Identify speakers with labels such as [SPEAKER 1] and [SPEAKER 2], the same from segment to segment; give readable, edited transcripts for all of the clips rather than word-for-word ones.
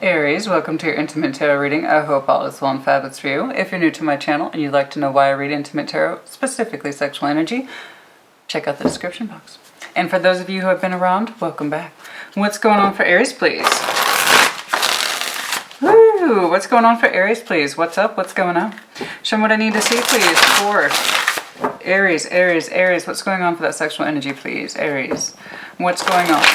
[SPEAKER 1] Aries, welcome to your Intimate Tarot reading. I hope all is well and fabulous for you. If you're new to my channel and you'd like to know why I read Intimate Tarot, specifically sexual energy, check out the description box. And for those of you who have been around, welcome back. What's going on for Aries, please? Woo! What's going on for Aries, please? What's up? What's going on? Show me what I need to see, please, for Aries, Aries, Aries. What's going on for that sexual energy, please? Aries. What's going on?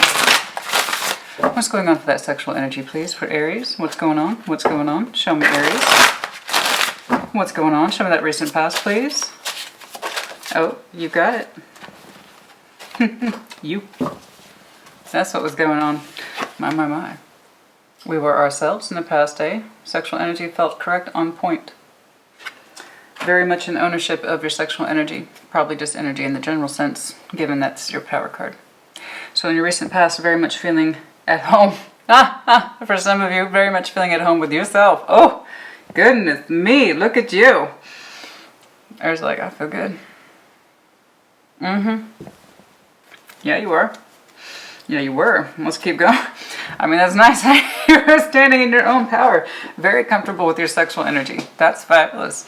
[SPEAKER 1] What's going on for that sexual energy, please, for Aries? What's going on? What's going on? Show me, Aries. What's going on? Show me that recent past, please. Oh, you got it. You. That's what was going on. My. We were ourselves in the past day. Sexual energy felt correct, on point. Very much in ownership of your sexual energy. Probably just energy in the general sense, given that's your power card. So in your recent past, very much feeling at home. For some of you, very much feeling at home with yourself. Oh, goodness me, look at you. I was like, I feel good. Yeah, you were. Yeah, you were. Let's keep going. I mean, that's nice. You're standing in your own power. Very comfortable with your sexual energy. That's fabulous.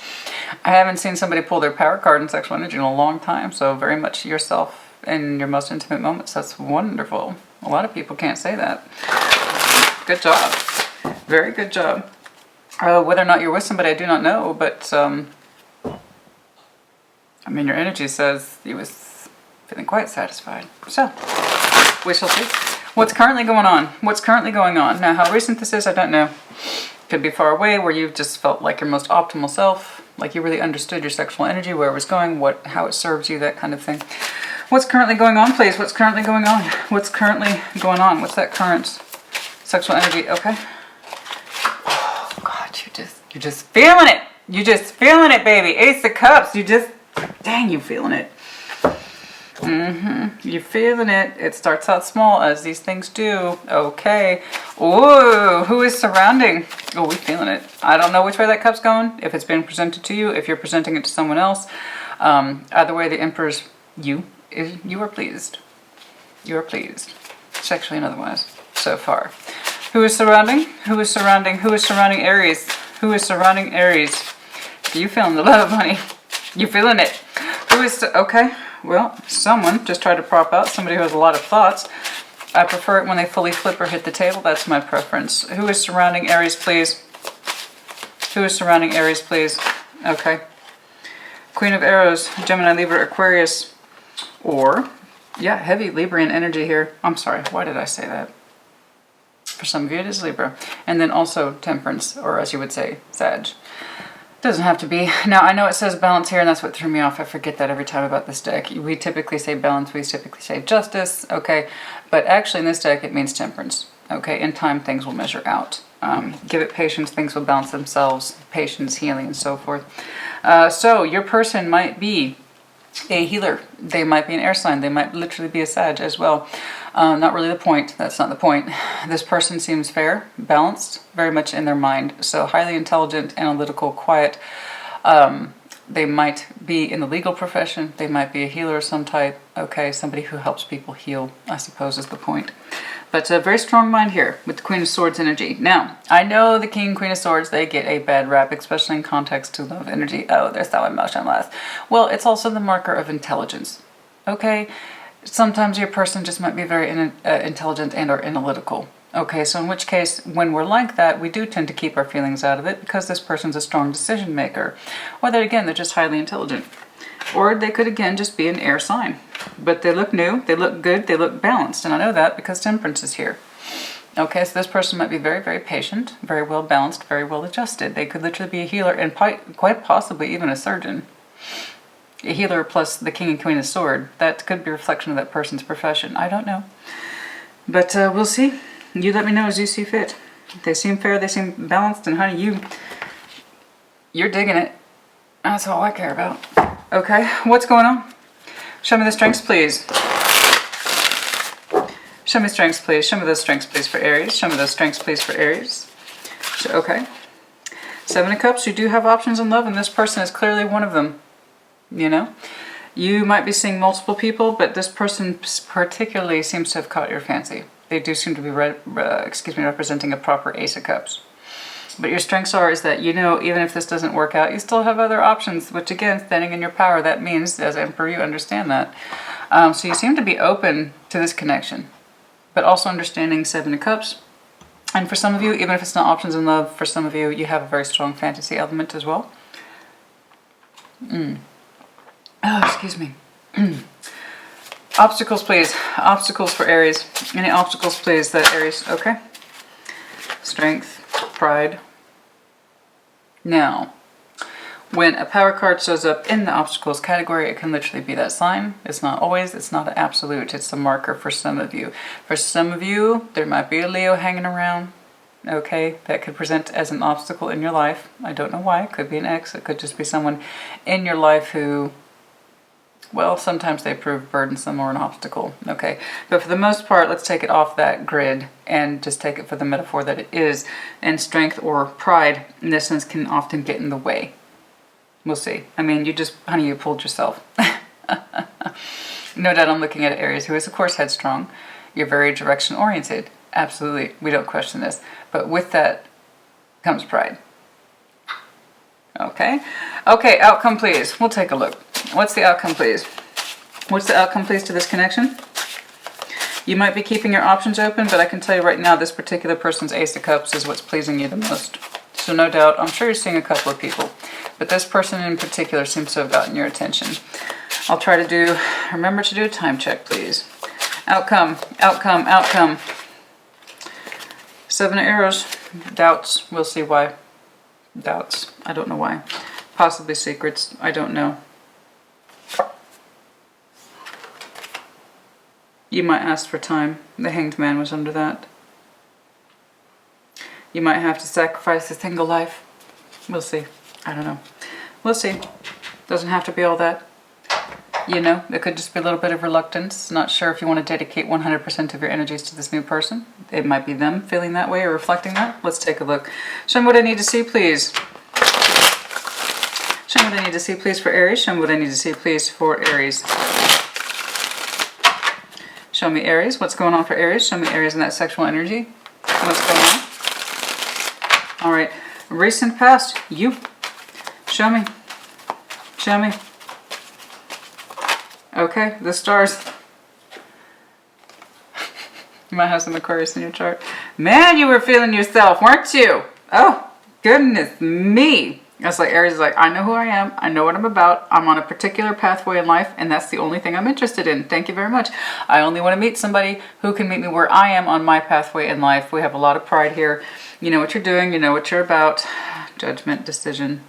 [SPEAKER 1] I haven't seen somebody pull their power card in sexual energy in a long time, so very much yourself in your most intimate moments. That's wonderful. A lot of people can't say that. Good job. Very good job. Whether or not you're with somebody, I do not know, but I mean, your energy says you was feeling quite satisfied. So, we shall see. What's currently going on? What's currently going on? Now, how recent this is, I don't know. Could be far away, where you've just felt like your most optimal self, like you really understood your sexual energy, where it was going, how it serves you, that kind of thing. What's currently going on, please? What's currently going on? What's currently going on? What's that current sexual energy? Okay. Oh, God, you're just feeling it. You're just feeling it, baby. Ace of Cups. Dang, you feeling it. You're feeling it. It starts out small, as these things do. Okay. Ooh, who is surrounding? Oh, we're feeling it. I don't know which way that cup's going. If it's being presented to you, if you're presenting it to someone else. Either way, the Emperor's you are pleased. You are pleased. Sexually and otherwise, so far. Who is surrounding? Who is surrounding? Who is surrounding Aries? Who is surrounding Aries? You feeling the love, honey. You feeling it. Who is... Okay. Well, someone just tried to prop out somebody who has a lot of thoughts. I prefer it when they fully flip or hit the table. That's my preference. Who is surrounding Aries, please? Who is surrounding Aries, please? Okay. Queen of Arrows, Gemini, Libra, Aquarius, or, yeah, heavy Librian energy here. I'm sorry, why did I say that? For some of you, it is Libra. And then also Temperance, or as you would say, Sag. Doesn't have to be. Now, I know it says balance here, and that's what threw me off. I forget that every time about this deck. We typically say balance, we typically say justice, okay? But actually, in this deck, it means temperance, okay? In time, things will measure out. Give it patience, things will balance themselves. Patience, healing, and so forth. So, your person might be a healer. They might be an air sign. They might literally be a Sag as well. Not really the point. That's not the point. This person seems fair, balanced, very much in their mind. So highly intelligent, analytical, quiet. They might be in the legal profession. They might be a healer of some type. Okay, somebody who helps people heal, I suppose, is the point. But a very strong mind here with the Queen of Swords energy. Now, I know the King, Queen of Swords, they get a bad rap, especially in context to love energy. Oh, they're so emotionless. Well, it's also the marker of intelligence. Okay? Sometimes your person just might be very intelligent and or analytical. Okay, so in which case, when we're like that, we do tend to keep our feelings out of it because this person's a strong decision maker. Or that, again, they're just highly intelligent. Or they could, again, just be an air sign. But they look new, they look good, they look balanced. And I know that because Temperance is here. Okay, so this person might be very, very patient, very well balanced, very well adjusted. They could literally be a healer and quite possibly even a surgeon. A healer plus the King and Queen of Swords. That could be a reflection of that person's profession. I don't know. But we'll see. You let me know as you see fit. They seem fair, they seem balanced, and honey, you're digging it. That's all I care about. Okay, what's going on? Show me the strengths, please. Show me strengths, please. Show me those strengths, please, for Aries. Show me those strengths, please, for Aries. Okay. Seven of Cups, you do have options in love, and this person is clearly one of them. You know? You might be seeing multiple people, but this person particularly seems to have caught your fancy. They do seem to be representing a proper Ace of Cups. But your strengths is that, you know, even if this doesn't work out, you still have other options, which again, standing in your power, that means, as Emperor, you understand that. So you seem to be open to this connection, but also understanding Seven of Cups. And for some of you, even if it's not options in love, for some of you, you have a very strong fantasy element as well. Oh, excuse me. Obstacles, please. Obstacles for Aries. Any obstacles, please, that Aries, okay. Strength, pride. Now, when a power card shows up in the obstacles category, it can literally be that sign. It's not always, it's not an absolute, it's a marker for some of you. For some of you, there might be a Leo hanging around, okay, that could present as an obstacle in your life. I don't know why, it could be an ex, it could just be someone in your life who, well, sometimes they prove burdensome or an obstacle, okay? But for the most part, let's take it off that grid and just take it for the metaphor that it is. And strength or pride, in this sense, can often get in the way. We'll see. I mean, you just, honey, you pulled yourself. No doubt I'm looking at Aries, who is, of course, headstrong. You're very direction-oriented. Absolutely. We don't question this. But with that comes pride. Okay. Okay, outcome, please. We'll take a look. What's the outcome, please? What's the outcome, please, to this connection? You might be keeping your options open, but I can tell you right now, this particular person's Ace of Cups is what's pleasing you the most. So no doubt, I'm sure you're seeing a couple of people, but this person in particular seems to have gotten your attention. I'll try to remember to do a time check, please. Outcome, outcome, outcome. Seven of Arrows, doubts, we'll see why. Doubts, I don't know why. Possibly secrets, I don't know. You might ask for time. The Hanged Man was under that. You might have to sacrifice a single life. We'll see. I don't know. We'll see. Doesn't have to be all that. You know, it could just be a little bit of reluctance. Not sure if you want to dedicate 100% of your energies to this new person. It might be them feeling that way or reflecting that. Let's take a look. Show me what I need to see, please. Show me what I need to see, please, for Aries. Show me what I need to see, please, for Aries. Show me Aries. What's going on for Aries? Show me Aries in that sexual energy. What's going on? All right. Recent past. You. Show me. Show me. Okay. The stars. You might have some Aquarius in your chart. Man, you were feeling yourself, weren't you? Oh, goodness me. It's like Aries is like, I know who I am. I know what I'm about. I'm on a particular pathway in life, and that's the only thing I'm interested in. Thank you very much. I only want to meet somebody who can meet me where I am on my pathway in life. We have a lot of pride here. You know what you're doing. You know what you're about. Judgment, decision.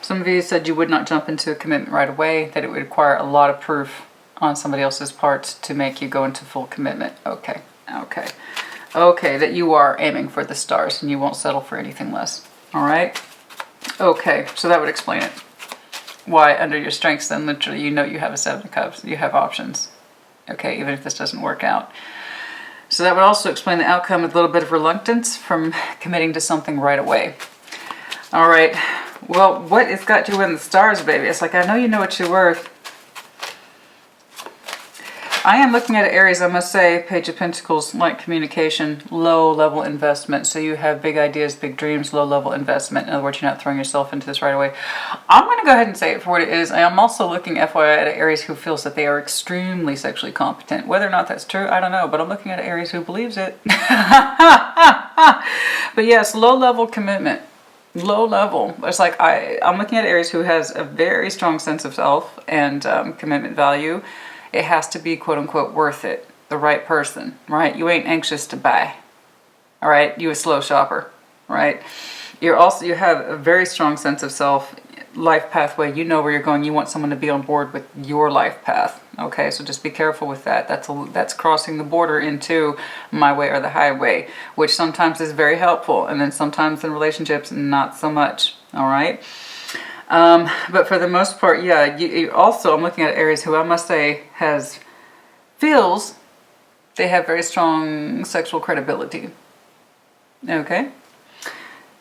[SPEAKER 1] Some of you said you would not jump into a commitment right away, that it would require a lot of proof on somebody else's part to make you go into full commitment. Okay, okay. Okay, that you are aiming for the stars and you won't settle for anything less. All right? Okay, so that would explain it. Why under your strengths then literally you know you have a Seven of Cups. You have options. Okay, even if this doesn't work out. So that would also explain the outcome with a little bit of reluctance from committing to something right away. All right. Well, what has got you in the stars, baby? It's like, I know you know what you're worth. I am looking at Aries, I must say, Page of Pentacles, light communication, low-level investment. So you have big ideas, big dreams, low-level investment. In other words, you're not throwing yourself into this right away. I'm going to go ahead and say it for what it is. I am also looking, FYI, at Aries who feels that they are extremely sexually competent. Whether or not that's true, I don't know. But I'm looking at Aries who believes it. But yes, low-level commitment. Low level. It's like I'm looking at Aries who has a very strong sense of self and commitment value. It has to be quote unquote worth it. The right person, right? You ain't anxious to buy. All right. You a slow shopper, right? You have a very strong sense of self, life pathway. You know where you're going. You want someone to be on board with your life path. Okay, so just be careful with that. That's crossing the border into my way or the highway, which sometimes is very helpful, and then sometimes in relationships, not so much. All right, but for the most part, yeah. You also, I'm looking at Aries, who I must say feels they have very strong sexual credibility. Okay,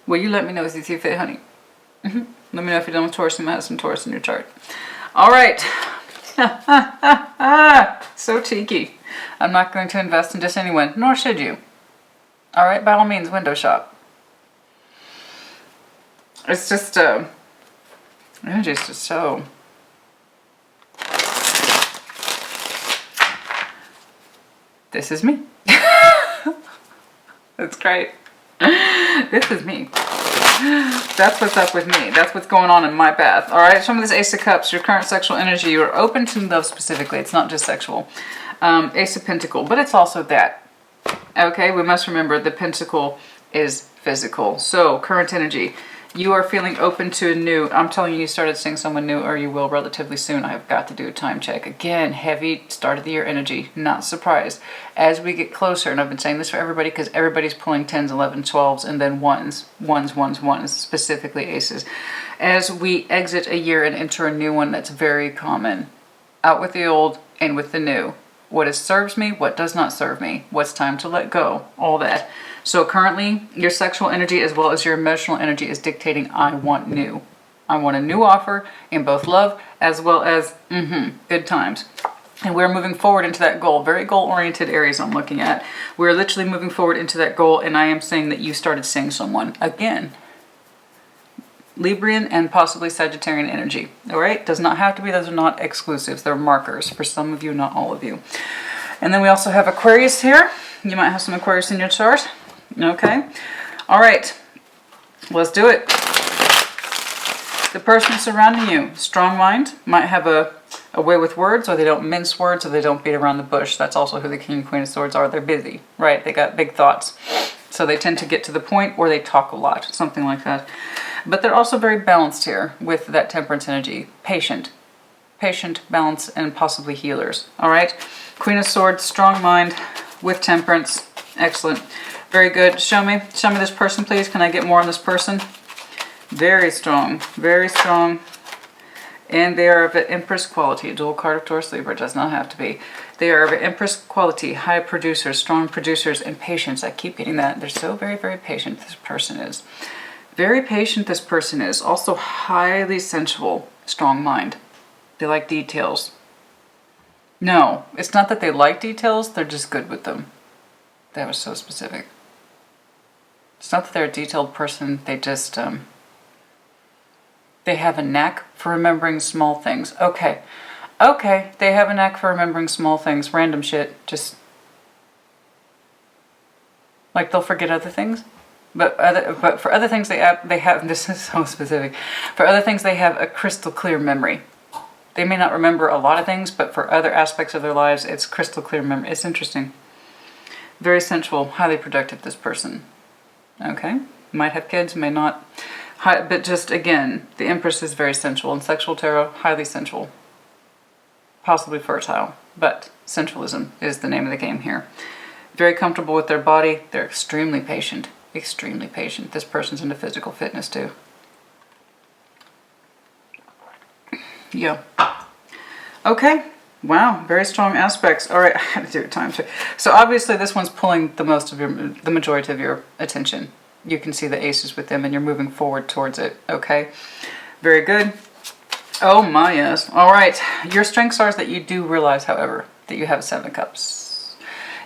[SPEAKER 1] well, you let me know as you see fit, honey. Let me know if you're done with Taurus. You might have some Taurus in your chart. All right. So cheeky. I'm not going to invest in just anyone, nor should you. All right, by all means, window shop. It's just, energy is just so... This is me. That's great. This is me. That's what's up with me. That's what's going on in my path. All right, show me this Ace of Cups, your current sexual energy. You're open to love specifically. It's not just sexual. Ace of Pentacle, but it's also that. Okay, we must remember the Pentacle is physical. So, current energy. You are feeling open to a new, I'm telling you, you started seeing someone new, or you will relatively soon. I've got to do a time check. Again, heavy start of the year energy, not surprised. As we get closer, and I've been saying this for everybody because everybody's pulling 10s, 11s, 12s, and then ones, specifically aces. As we exit a year and enter a new one, that's very common. Out with the old, in with the new. What serves me, what does not serve me, what's time to let go, all that. So currently, your sexual energy as well as your emotional energy is dictating, I want new. I want a new offer in both love as well as good times. And we're moving forward into that goal. Very goal-oriented Aries I'm looking at. We're literally moving forward into that goal, and I am saying that you started seeing someone. Again, Librian and possibly Sagittarian energy. All right? Does not have to be. Those are not exclusives. They're markers for some of you, not all of you. And then we also have Aquarius here. You might have some Aquarius in your chart. Okay. All right. Let's do it. The person surrounding you, strong mind, might have a way with words, or they don't mince words, or they don't beat around the bush. That's also who the King and Queen of Swords are. They're busy, right? They got big thoughts. So they tend to get to the point, or they talk a lot, something like that. But they're also very balanced here with that Temperance energy. Patient, balanced, and possibly healers. All right. Queen of Swords, strong mind with Temperance. Excellent. Very good. Show me this person, please. Can I get more on this person? Very strong, very strong. And they are of an Empress quality. A dual card of Taurus Libra, does not have to be. They are of an Empress quality, high producers, strong producers, and patience. I keep getting that. They're so very, very patient, this person is. Very patient, this person is. Also highly sensual, strong mind. They like details. No, it's not that they like details, they're just good with them. That was so specific. It's not that they're a detailed person, they just, they have a knack for remembering small things. Okay, they have a knack for remembering small things, random shit, just, like they'll forget other things. But for other things they have, this is so specific, for other things they have a crystal clear memory. They may not remember a lot of things, but for other aspects of their lives, it's crystal clear memory. It's interesting. Very sensual, highly productive, this person. Okay, might have kids, may not. But just, again, the Empress is very sensual. In sexual tarot, highly sensual. Possibly fertile, but sensualism is the name of the game here. Very comfortable with their body. They're extremely patient. Extremely patient. This person's into physical fitness, too. Yeah. Okay. Wow, very strong aspects. All right, I had to do a time check. So obviously this one's pulling the majority of your attention. You can see the aces with them and you're moving forward towards it, okay? Very good. Oh my, yes. All right, your strengths are that you do realize, however, that you have a 7 of Cups.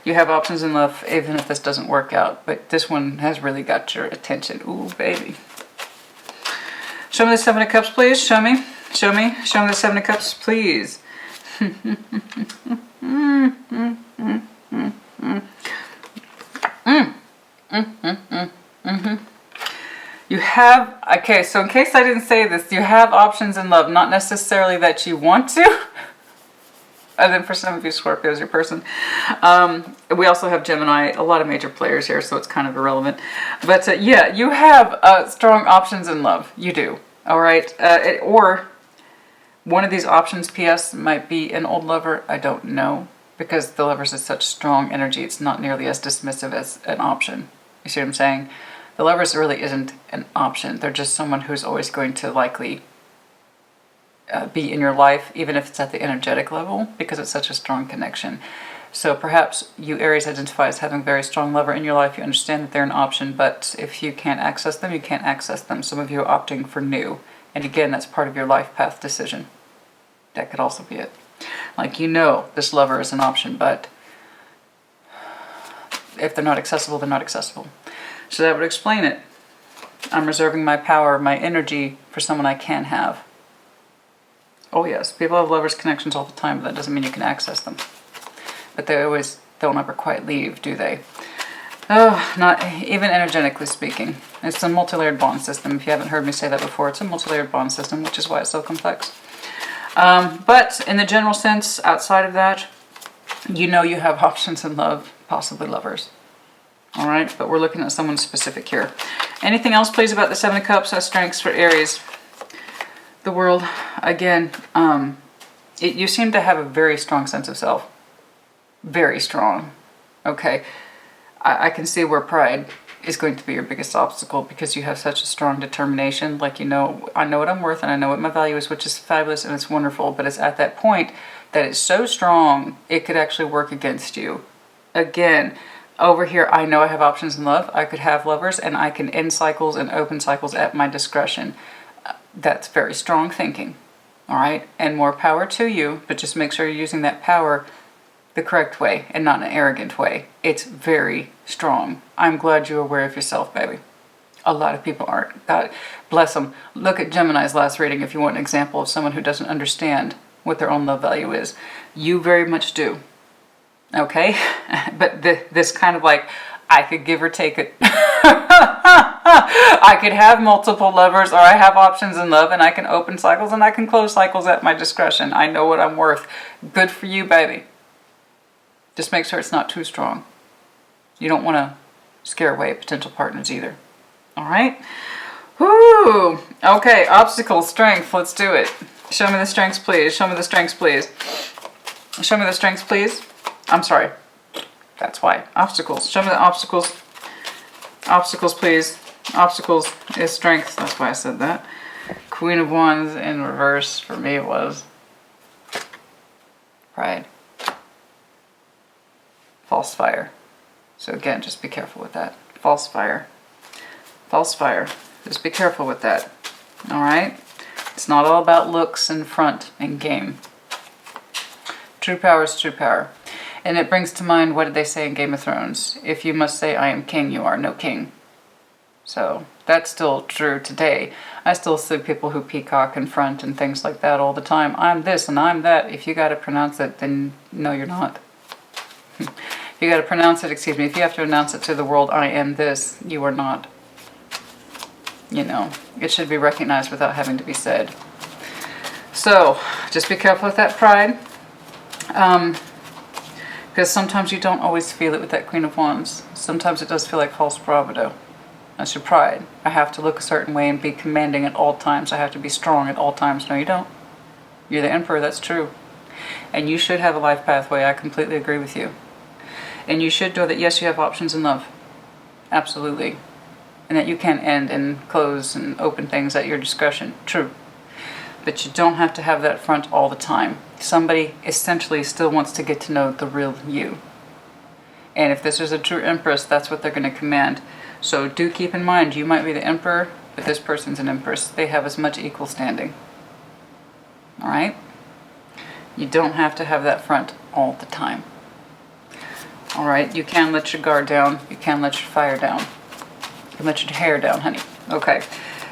[SPEAKER 1] You have options in love, even if this doesn't work out, but this one has really got your attention. Ooh, baby. Show me the 7 of Cups, please. Show me the 7 of Cups, please. You have, okay, so in case I didn't say this, you have options in love, not necessarily that you want to. And then for some of you, Scorpio is your person. We also have Gemini, a lot of major players here, so it's kind of irrelevant. But yeah, you have strong options in love. You do. All right. Or one of these options, P.S., might be an old lover. I don't know. Because the Lovers is such strong energy, it's not nearly as dismissive as an option. You see what I'm saying? The Lovers really isn't an option. They're just someone who's always going to likely be in your life, even if it's at the energetic level, because it's such a strong connection. So perhaps you Aries identify as having a very strong lover in your life. You understand that they're an option, but if you can't access them, you can't access them. Some of you are opting for new. And again, that's part of your life path decision. That could also be it. Like, you know, this lover is an option, but if they're not accessible, they're not accessible. So that would explain it. I'm reserving my power, my energy for someone I can have. Oh yes, people have lovers connections all the time, but that doesn't mean you can access them. But they always don't ever quite leave, do they? Oh, not even energetically speaking. It's a multi-layered bond system. If you haven't heard me say that before, it's a multi-layered bond system, which is why it's so complex. But in the general sense, outside of that, you know you have options in love, possibly lovers. All right, but we're looking at someone specific here. Anything else, please, about the Seven of Cups as strengths for Aries? The World, again, you seem to have a very strong sense of self. Very strong. Okay, I can see where pride is going to be your biggest obstacle because you have such a strong determination. Like, you know, I know what I'm worth and I know what my value is, which is fabulous and it's wonderful, but it's at that point that it's so strong, it could actually work against you. Again, over here, I know I have options in love. I could have lovers and I can end cycles and open cycles at my discretion. That's very strong thinking, all right? And more power to you, but just make sure you're using that power the correct way and not in an arrogant way. It's very strong. I'm glad you're aware of yourself, baby. A lot of people aren't. God bless them. Look at Gemini's last reading if you want an example of someone who doesn't understand what their own love value is. You very much do. Okay? But this kind of like, I could give or take it. I could have multiple lovers, or I have options in love, and I can open cycles and I can close cycles at my discretion. I know what I'm worth. Good for you, baby. Just make sure it's not too strong. You don't want to scare away potential partners either. All right? Whoo! Okay, obstacle, strength. Let's do it. Show me the strengths, please. Show me the strengths, please. Show me the strengths, please. I'm sorry. That's why. Obstacles. Show me the obstacles. Obstacles, please. Obstacles is strength. That's why I said that. Queen of Wands in reverse for me was pride. False fire. So again, just be careful with that. False fire. False fire. Just be careful with that. All right? It's not all about looks and front and game. True power is true power. And it brings to mind, what did they say in Game of Thrones? If you must say, I am king, you are no king. So that's still true today. I still see people who peacock and front and things like that all the time. I'm this and I'm that. If you got to pronounce it, then no, you're not. You got to pronounce it, excuse me, if you have to announce it to the world, I am this, you are not. You know, it should be recognized without having to be said. So, just be careful with that pride. Because sometimes you don't always feel it with that Queen of Wands. Sometimes it does feel like false bravado. That's your pride. I have to look a certain way and be commanding at all times. I have to be strong at all times. No, you don't. You're the emperor, that's true. And you should have a life pathway. I completely agree with you. And you should know that, yes, you have options in love. Absolutely. And that you can end and close and open things at your discretion. True. But you don't have to have that front all the time. Somebody essentially still wants to get to know the real you. And if this is a true empress, that's what they're going to command. So do keep in mind, you might be the emperor, but this person's an empress. They have as much equal standing. All right? You don't have to have that front all the time. All right? You can let your guard down. You can let your fire down. You can let your hair down, honey. Okay.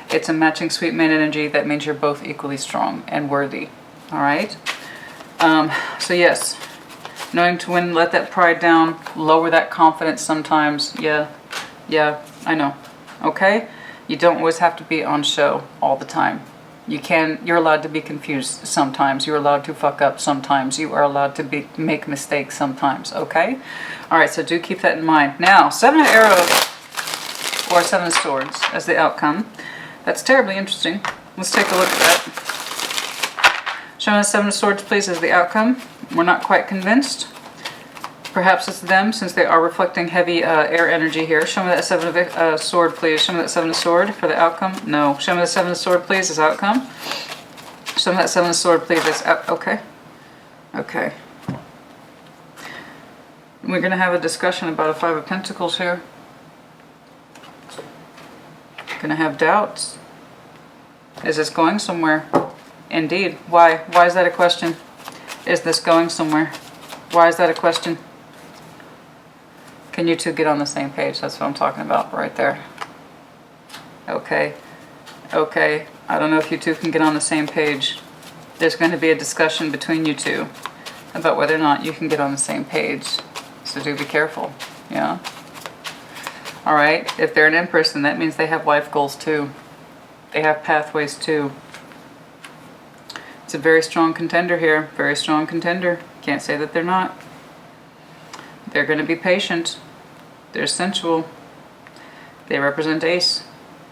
[SPEAKER 1] It's a matching sweet man energy. That means you're both equally strong and worthy. All right? So yes, knowing to when let that pride down, lower that confidence sometimes. Yeah, I know. Okay? You don't always have to be on show all the time. You're allowed to be confused sometimes. You're allowed to fuck up sometimes. You are allowed to make mistakes sometimes. Okay? All right, so do keep that in mind. Now, 7 of Arrows or 7 of Swords as the outcome. That's terribly interesting. Let's take a look at that. Show me the 7 of Swords, please, as the outcome. We're not quite convinced. Perhaps it's them, since they are reflecting heavy air energy here. Show me that 7 of Sword, please. Show me that 7 of Sword for the outcome. No. Show me the 7 of Sword, please, as outcome. Show me that 7 of Sword, please, as okay. Okay. We're going to have a discussion about a 5 of Pentacles here. Going to have doubts. Is this going somewhere? Indeed. Why? Why is that a question? Is this going somewhere? Why is that a question? Can you two get on the same page? That's what I'm talking about right there. Okay. Okay. I don't know if you two can get on the same page. There's going to be a discussion between you two about whether or not you can get on the same page. So do be careful. Yeah. All right. If they're an Empress, then that means they have life goals too. They have pathways too. It's a very strong contender here. Very strong contender. Can't say that they're not. They're going to be patient. They're sensual. They represent Ace.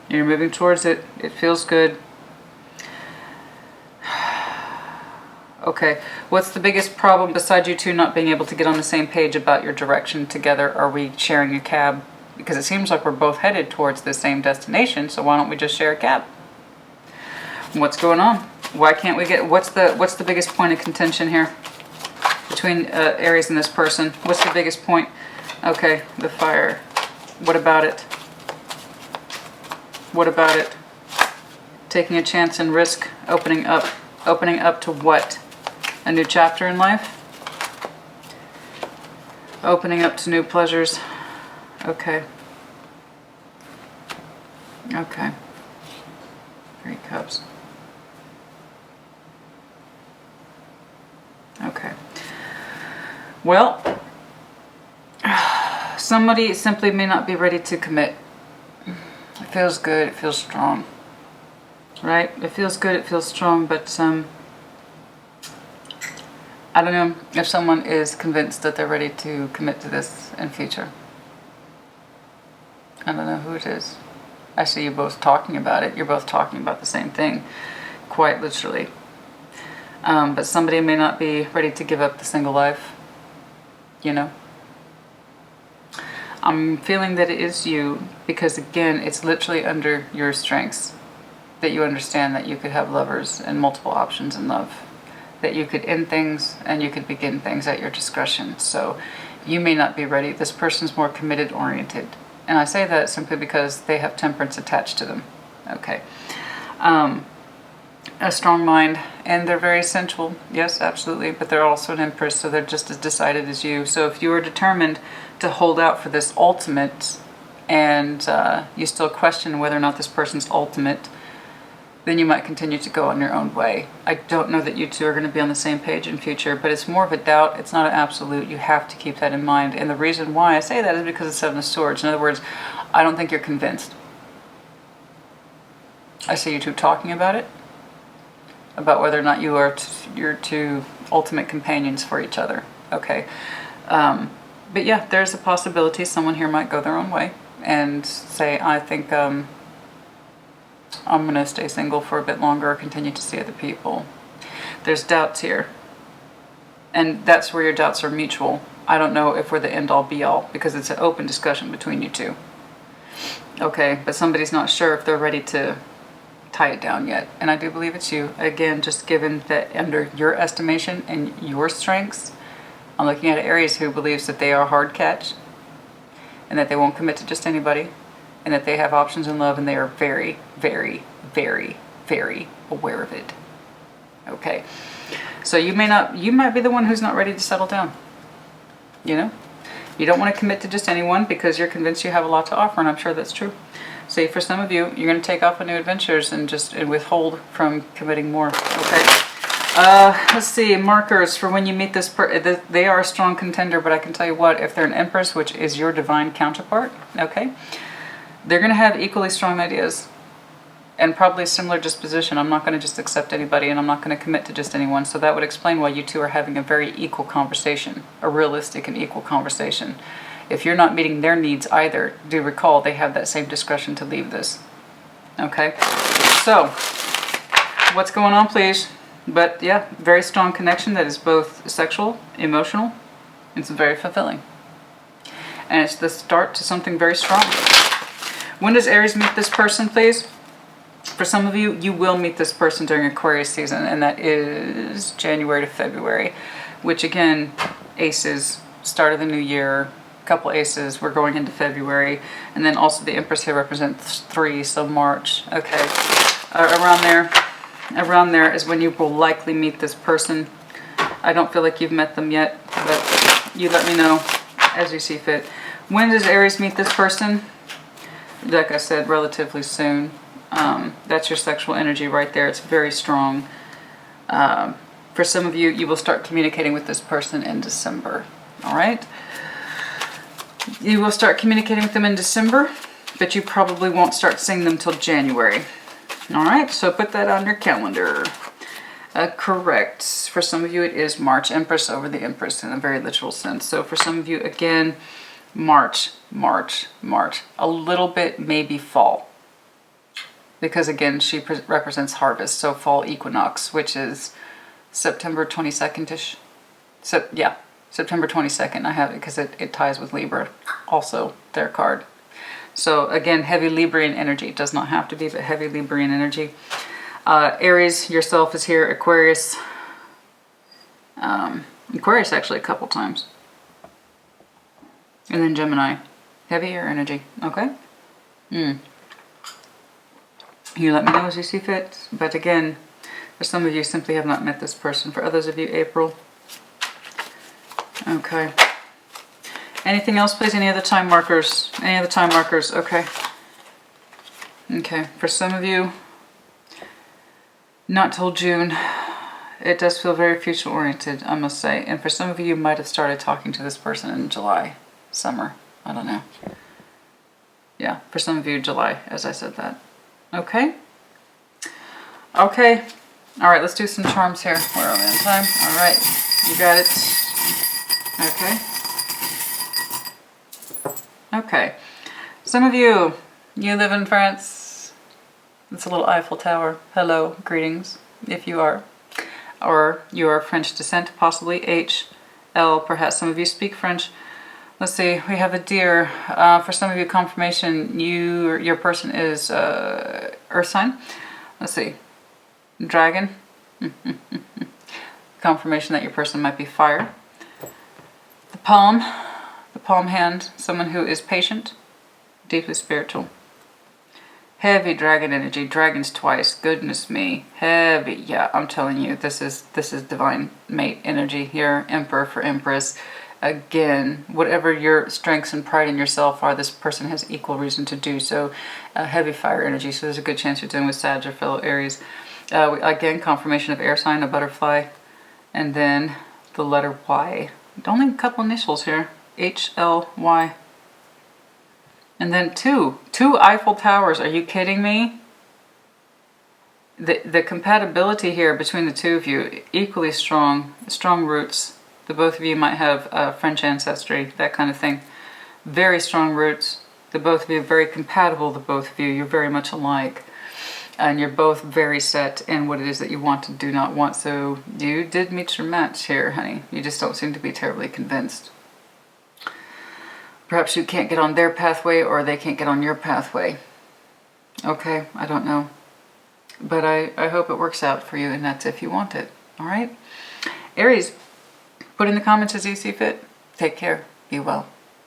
[SPEAKER 1] You're moving towards it. It feels good. Okay. What's the biggest problem besides you two not being able to get on the same page about your direction together? Are we sharing a cab? Because it seems like we're both headed towards the same destination, so why don't we just share a cab? What's going on? Why can't we get... What's the biggest point of contention here between Aries and this person? What's the biggest point? Okay, the fire. What about it? What about it? Taking a chance and risk, opening up. Opening up to what? A new chapter in life? Opening up to new pleasures. Okay. Okay. 3 cups. Okay. Well, somebody simply may not be ready to commit. It feels good, it feels strong. Right? It feels good, it feels strong, but I don't know if someone is convinced that they're ready to commit to this in future. I don't know who it is. I see you both talking about it. You're both talking about the same thing, quite literally. But somebody may not be ready to give up the single life, you know. I'm feeling that it is you because, again, it's literally under your strengths that you understand that you could have lovers and multiple options in love, that you could end things and you could begin things at your discretion. So you may not be ready. This person's more committed oriented. And I say that simply because they have temperance attached to them. Okay. A strong mind, and they're very sensual. Yes, absolutely. But they're also an Empress, so they're just as decided as you. So if you are determined to hold out for this ultimate, and you still question whether or not this person's ultimate, then you might continue to go on your own way. I don't know that you two are going to be on the same page in future, but it's more of a doubt. It's not an absolute. You have to keep that in mind. And the reason why I say that is because of 7 of Swords. In other words, I don't think you're convinced. I see you two talking about it, about whether or not you are your two ultimate companions for each other. Okay. But yeah, there's a possibility someone here might go their own way and say, I think I'm going to stay single for a bit longer or continue to see other people. There's doubts here. And that's where your doubts are mutual. I don't know if we're the end-all be-all because it's an open discussion between you two. Okay, but somebody's not sure if they're ready to tie it down yet. And I do believe it's you. Again, just given that under your estimation and your strengths, I'm looking at Aries who believes that they are a hard catch and that they won't commit to just anybody and that they have options in love and they are very, very, very, very aware of it. Okay. So you might be the one who's not ready to settle down. You know? You don't want to commit to just anyone because you're convinced you have a lot to offer, and I'm sure that's true. See, for some of you, you're going to take off on new adventures and just withhold from committing more. Okay. Let's see, markers for when you meet this person. They are a strong contender, but I can tell you what, if they're an Empress, which is your divine counterpart, okay, they're going to have equally strong ideas and probably a similar disposition. I'm not going to just accept anybody, and I'm not going to commit to just anyone. So that would explain why you two are having a very equal conversation, a realistic and equal conversation. If you're not meeting their needs either, do recall they have that same discretion to leave this. Okay? So, what's going on, please? But yeah, very strong connection that is both sexual, emotional, it's very fulfilling. And it's the start to something very strong. When does Aries meet this person, please? For some of you, you will meet this person during Aquarius season, and that is January to February, which again, aces, start of the new year, couple aces, we're going into February, and then also the Empress here represents 3, so March. Okay, around there is when you will likely meet this person. I don't feel like you've met them yet, but you let me know as you see fit. When does Aries meet this person? Like I said, relatively soon. That's your sexual energy right there. It's very strong. For some of you, you will start communicating with this person in December. All right? You will start communicating with them in December, but you probably won't start seeing them till January. All right? So put that on your calendar. Correct. For some of you, it is March. Empress over the Empress in a very literal sense. So for some of you, again, March. A little bit maybe fall. Because again, she represents harvest. So fall equinox, which is September 22nd-ish. So yeah, September 22nd. I have it because it ties with Libra. Also, their card. So again, heavy Librian energy. It does not have to be, but heavy Librian energy. Aries, yourself is here. Aquarius. Aquarius actually a couple times. And then Gemini. Heavy air energy. Okay? You let me know as you see fit. But again, for some of you, simply have not met this person. For others of you, April. Okay. Anything else, please? Any other time markers? Any other time markers? Okay. Okay. For some of you, not till June. It does feel very future-oriented, I must say. And for some of you, you might have started talking to this person in July, summer. I don't know. Yeah, for some of you, July, as I said that. Okay? Okay. All right, let's do some charms here. Where are we on time? All right, you got it. Okay. Okay. Some of you, you live in France. It's a little Eiffel Tower. Hello, greetings, if you are. Or you are French descent, possibly HL, perhaps some of you speak French. Let's see, we have a deer. For some of you, confirmation, your person is earth sign. Let's see, dragon. Confirmation that your person might be fire. The palm hand, someone who is patient, deeply spiritual. Heavy dragon energy, dragons twice, goodness me, heavy, yeah, I'm telling you, this is divine mate energy here, emperor for empress. Again, whatever your strengths and pride in yourself are, this person has equal reason to do so. Heavy fire energy, so there's a good chance you're dealing with Sag or fellow Aries. Again, confirmation of air sign, a butterfly, and then the letter Y. Only a couple initials here, HLY. And then two Eiffel Towers. Are you kidding me? The compatibility here between the two of you, equally strong roots. The both of you might have French ancestry, that kind of thing. Very strong roots. The both of you are very compatible, the both of you. You're very much alike. And you're both very set in what it is that you want and do not want. So you did meet your match here, honey. You just don't seem to be terribly convinced. Perhaps you can't get on their pathway or they can't get on your pathway. Okay, I don't know. But I hope it works out for you, and that's if you want it. All right? Aries, put in the comments as you see fit. Take care. Be well.